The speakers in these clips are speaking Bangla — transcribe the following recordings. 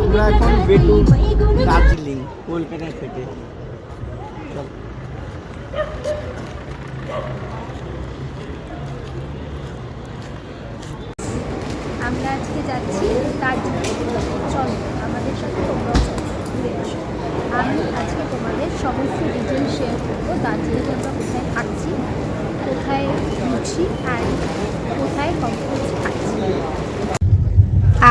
আমরা এখন বেটু দার্জিলিং কলকাতা থেকে। আমরা আজকে যাচ্ছি দার্জিলিং। চলো আমাদের সাথে তোমরাও ঘুরে আসো। আমি আজকে তোমাদের সমস্ত ডিটেল শেয়ার করবো। দার্জিলিংয়ে আমরা কোথায় থাকছি, কোথায় ঘুরছি আর কোথায় কমপ্লেক্স থাকছি।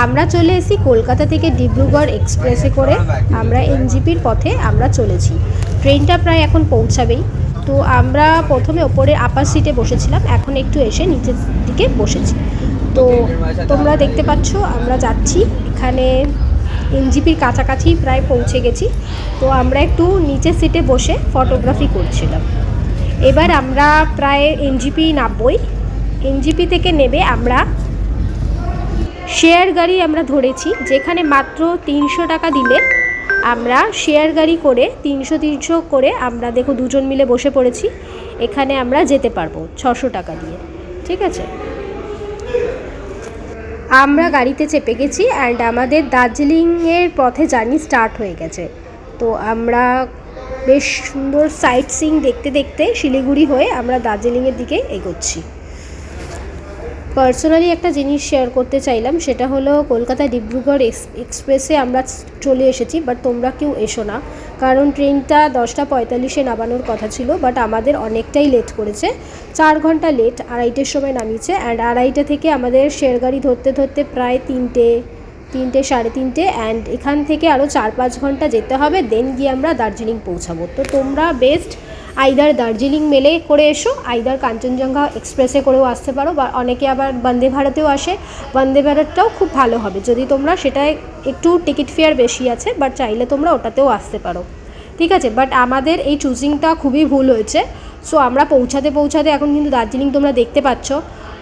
আমরা চলে এসেছি কলকাতা থেকে ডিব্রুগড় এক্সপ্রেসে করে। আমরা এনজিপির পথে আমরা চলেছি। ট্রেনটা প্রায় এখন পৌঁছাবেই। তো আমরা প্রথমে ওপরে আপার সিটে বসেছিলাম, এখন একটু এসে নিচের দিকে বসেছি। তো তোমরা দেখতে পাচ্ছ আমরা যাচ্ছি, এখানে এনজিপির কাছাকাছি প্রায় পৌঁছে গেছি। তো আমরা একটু নিচের সিটে বসে ফটোগ্রাফি করছিলাম। এবার আমরা প্রায় এনজিপি নামবই। এনজিপি থেকে নেবে আমরা শেয়ার গাড়ি আমরা ধরেছি, যেখানে মাত্র 300 টাকা দিলে আমরা শেয়ার গাড়ি করে 300 করে আমরা দেখো দুজন মিলে বসে পড়েছি। এখানে আমরা যেতে পারবো 600 টাকা দিয়ে, ঠিক আছে। আমরা গাড়িতে চেপে গেছি অ্যান্ড আমাদের দার্জিলিংয়ের পথে জার্নি স্টার্ট হয়ে গেছে। তো আমরা বেশ সুন্দর সাইট সিইং দেখতে দেখতে শিলিগুড়ি হয়ে আমরা দার্জিলিংয়ের দিকে এগোচ্ছি। পার্সোনালি একটা জিনিস শেয়ার করতে চাইলাম, সেটা হলো কলকাতা ডিব্রুগড় এক্সপ্রেসে আমরা চলে এসেছি, বাট তোমরা কেউ এসো না, কারণ ট্রেনটা 10টা 45-এ নামানোর কথা ছিল, বাট আমাদের অনেকটাই লেট করেছে। 4 ঘন্টা লেট, 2:30-এর সময় নামিয়েছে অ্যান্ড 2:30 থেকে আমাদের শেয়ার গাড়ি ধরতে ধরতে প্রায় 3টে 3:30 অ্যান্ড এখান থেকে আরও 4-5 ঘন্টা যেতে হবে, দেন গিয়ে আমরা দার্জিলিং পৌঁছাবো। তো তোমরা বেস্ট আইদার দার্জিলিং মেলে করে এসো, আইদার কাঞ্চনজঙ্ঘা এক্সপ্রেসে করেও আসতে পারো, বা অনেকে আবার বন্দে ভারতেও আসে। বন্দে ভারতটাও খুব ভালো হবে যদি তোমরা সেটায়, একটু টিকিট ফেয়ার বেশি আছে, বাট চাইলে তোমরা ওটাতেও আসতে পারো, ঠিক আছে। বাট আমাদের এই চুজিংটা খুবই ভুল হয়েছে। সো আমরা পৌঁছাতে পৌঁছাতে এখন কিন্তু দার্জিলিং তোমরা দেখতে পাচ্ছ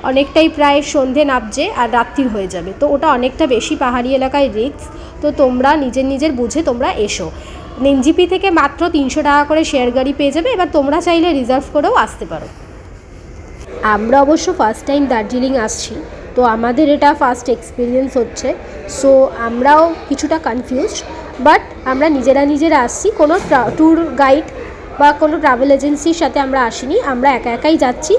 অনেকটাই প্রায় সন্ধে নামছে আর রাত্রির হয়ে যাবে। তো ওটা অনেকটা বেশি পাহাড়ি এলাকায় রিস্ক। তো তোমরা নিজের বুঝে তোমরা এসো। এনজিপি থেকে মাত্র 300 টাকা করে শেয়ার গাড়ি পেয়ে যাবে। এবার তোমরা চাইলে রিজার্ভ করেও আসতে পারো। আমরা অবশ্য ফার্স্ট টাইম দার্জিলিং আসছি, তো আমাদের এটা ফার্স্ট এক্সপিরিয়েন্স হচ্ছে। সো আমরাও কিছুটা কনফিউজড, বাট আমরা নিজেরা আসছি, কোনো ট্যুর গাইড বা কোনো ট্রাভেল এজেন্সির সাথে আমরা আসিনি, আমরা একা একাই যাচ্ছি।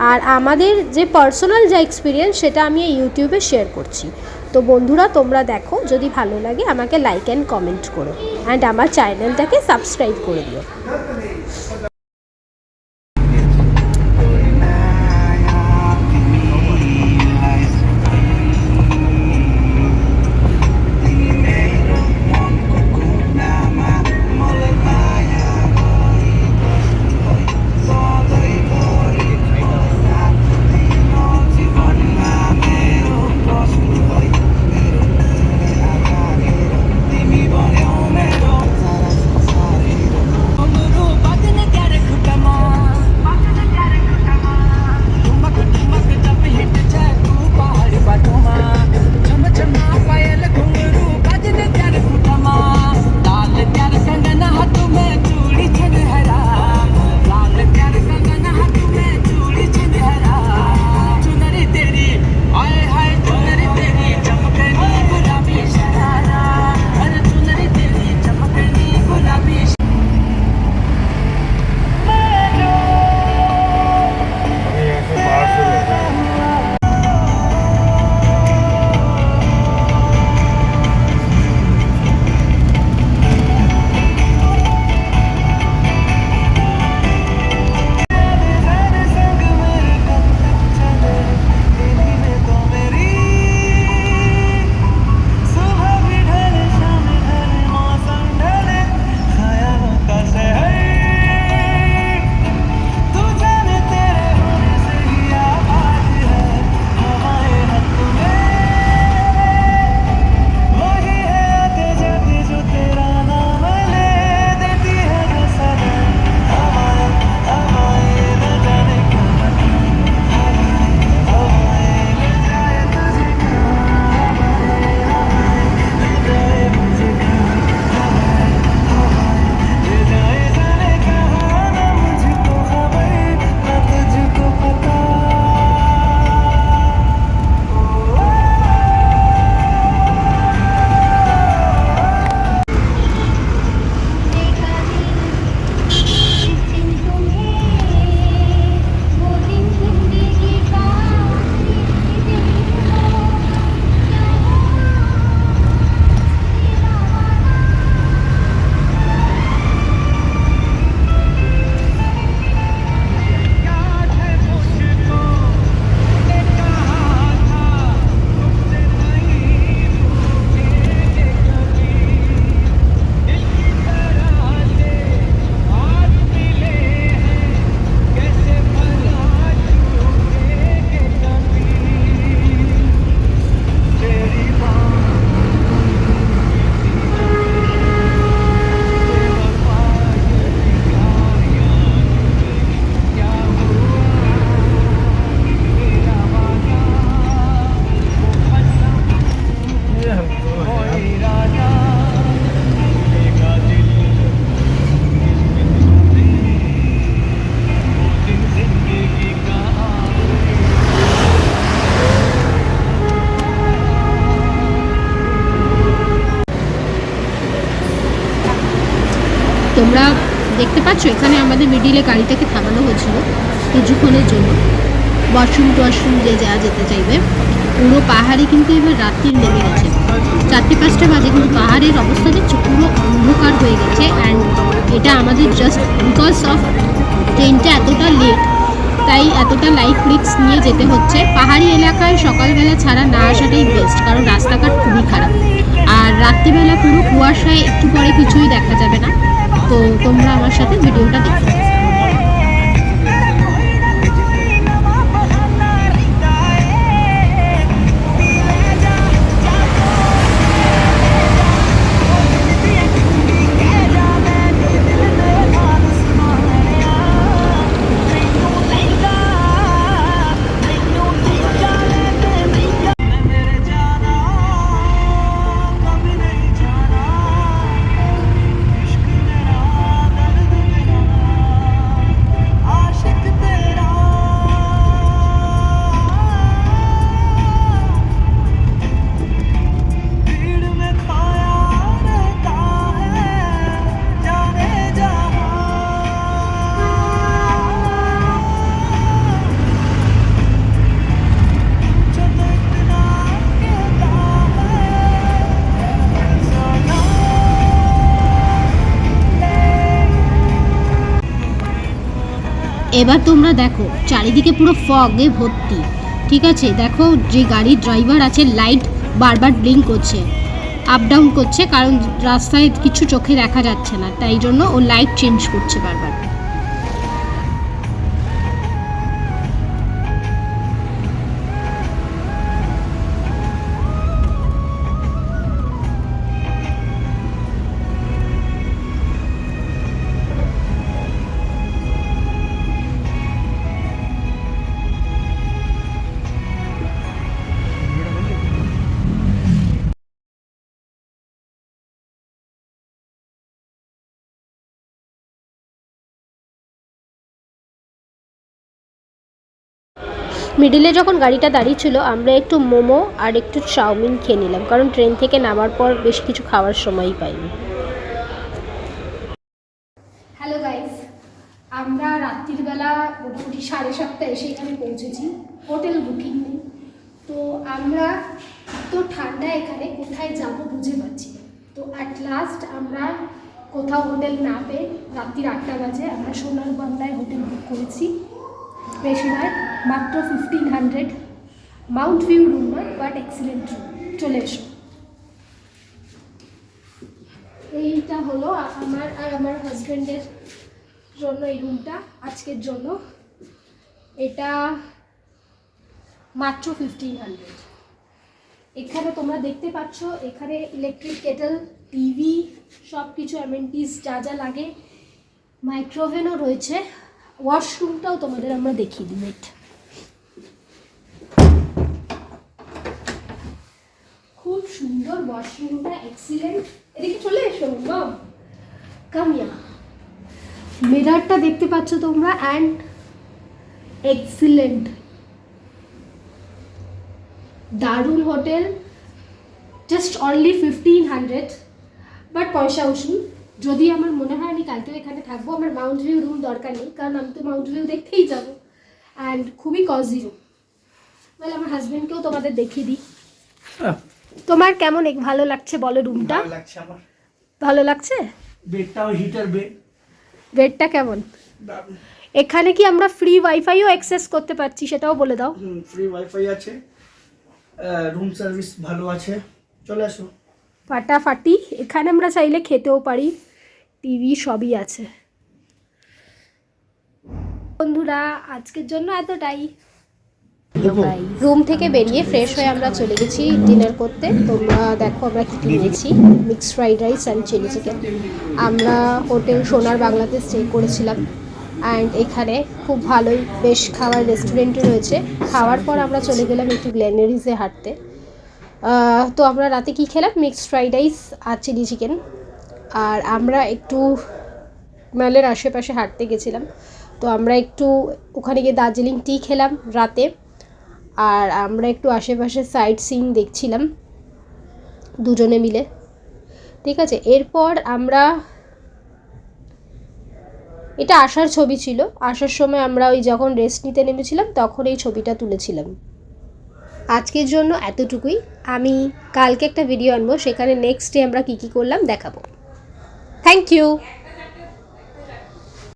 আর আমাদের যে পার্সোনাল যা এক্সপিরিয়েন্স সেটা আমি ইউটিউবে শেয়ার করছি। তো বন্ধুরা তোমরা দেখো, যদি ভালো লাগে আমাকে লাইক অ্যান্ড কমেন্ট করো অ্যান্ড আমার চ্যানেলটাকে সাবস্ক্রাইব করে দিও। তোমরা দেখতে পাচ্ছ এখানে আমাদের মিডিলে গাড়িটাকে থামানো হয়েছিল কিছুক্ষণের জন্য, ওয়াশরুম যে যা যেতে চাইবে। পুরো পাহাড়ে কিন্তু এবার রাত্রির নেমে গেছে, 4-5টা বাজে, কিন্তু পাহাড়ের অবস্থা দেখছো পুরো অন্ধকার হয়ে গেছে। অ্যান্ড এটা আমাদের জাস্ট বিকজ অফ ট্রেনটা এতটা লেট, তাই এতটা লাইফ রিস্ক নিয়ে যেতে হচ্ছে। পাহাড়ি এলাকায় সকালবেলা ছাড়া না আসাটাই বেস্ট, কারণ রাস্তাঘাট খুবই খারাপ। আর রাত্রিবেলা পুরো কুয়াশায় একটু পরে কিছুই দেখা যাবে না। তো তোমরা আমার সাথে ভিডিওটা দেখো। এবার তোমরা দেখো চারিদিকে পুরো ফগে ভর্তি, ঠিক আছে। দেখো যে গাড়ির ড্রাইভার আছে লাইট বারবার ব্লিঙ্ক করছে, আপ ডাউন করছে, কারণ রাস্তায় কিছু চোখে দেখা যাচ্ছে না, তাই জন্য ও লাইট চেঞ্জ করছে বারবার। মিডিলে যখন গাড়িটা দাঁড়িয়ে ছিল আমরা একটু মোমো আর একটু চাউমিন খেয়ে নিলাম, কারণ ট্রেন থেকে নামার পর বেশ কিছু খাওয়ার সময়ই পাইনি। হ্যালো গাইস, আমরা রাত্রির বেলা মোটামুটি 7:30 এসে এখানে পৌঁছেছি, হোটেল বুকিং নেই। তো আমরা এত ঠান্ডা এখানে কোথায় যাব বুঝে পাচ্ছি না। তো অ্যাট লাস্ট আমরা কোথাও হোটেল না পেয়ে রাত্রির 8টা বাজে আমরা সোনার বাংলায় হোটেল বুক করেছি। বেশি নয়, মাত্র 1500, মাউন্ট ভিউ রুম নয়, বাট এক্সিলেন্ট রুম। চলে এসো। এইটা হলো আমার আর আমার হাজব্যান্ডের জন্য এই রুমটা আজকের জন্য। এটা মাত্র 1500। এখানে তোমরা দেখতে পাচ্ছ এখানে ইলেকট্রিক কেটেল, টিভি, সব কিছু অ্যামেনিটিস যা যা লাগে, মাইক্রোওভেনও রয়েছে। ওয়াশরুমটাও তোমাদের আমরা দেখিয়ে দিই। খুব সুন্দর ওয়াশরুমটা, এক্সিলেন্ট। এদিকে চলে এসো মম, কামিয়া। মিররটা দেখতে পাচ্ছ তোমরা, অ্যান্ড এক্সিলেন্ট, দারুণ হোটেল। জাস্ট অনলি 1500, বাট পয়সা উসুল। যদি আমার মনে হয় আমি কালকেও এখানে থাকবো, আমার মাউন্ট ভিউ রুম দরকার নেই, কারণ আমি তো মাউন্ট ভিউ দেখতেই যাবো। অ্যান্ড খুবই কজি রুম। বলে আমার হাজব্যান্ডকেও তোমাদের দেখিয়ে দিই। তোমার কেমন ভালো লাগছে বলো রুমটা? ভালো লাগছে আমার। ভালো লাগছে? বেডটাও হিটার বেড। বেডটা কেমন? এখানে কি আমরা ফ্রি ওয়াইফাইও অ্যাক্সেস করতে পারছি সেটাও বলে দাও। ফ্রি ওয়াইফাই আছে, রুম সার্ভিস ভালো আছে, চলে আসো। ফাটাফাটি। এখানে আমরা চাইলে খেতেও পারি, টিভি সবই আছে। বন্ধুরা আজকের জন্য এতটাই। রুম থেকে বেরিয়ে ফ্রেশ হয়ে আমরা চলে গেছি ডিনার করতে। তোমরা দেখো আমরা কি নিয়েছি, mixed fried rice and chilli chicken. আমরা হোটেল সোনার বাংলাতে স্টে করেছিলাম, অ্যান্ড এখানে খুব ভালোই বেশ খাওয়ার রেস্টুরেন্টও রয়েছে। খাওয়ার পর আমরা চলে গেলাম একটু গ্ল্যানারিসে হাঁটতে। তো আমরা রাতে কি খেলাম, মিক্সড ফ্রাইড রাইস আর চিলি চিকেন। আর আমরা একটু মেলের আশেপাশে হাঁটতে গেছিলাম, তো আমরা একটু ওখানে গিয়ে দার্জিলিং টি খেলাম রাতে। আর আমরা একটু আশেপাশে সাইট সিন দেখছিলাম দুজনে মিলে, ঠিক আছে। এরপর আমরা এটা আসার ছবি ছিল, আসার সময় আমরা ওই যখন রেস্ট নিতে নেমেছিলাম তখন এই ছবিটা তুলেছিলাম। আজকের জন্য এতটুকুই। আমি কালকে একটা ভিডিও আনবো, সেখানে নেক্সট ডে আমরা কী কী করলাম দেখাবো। Thank you.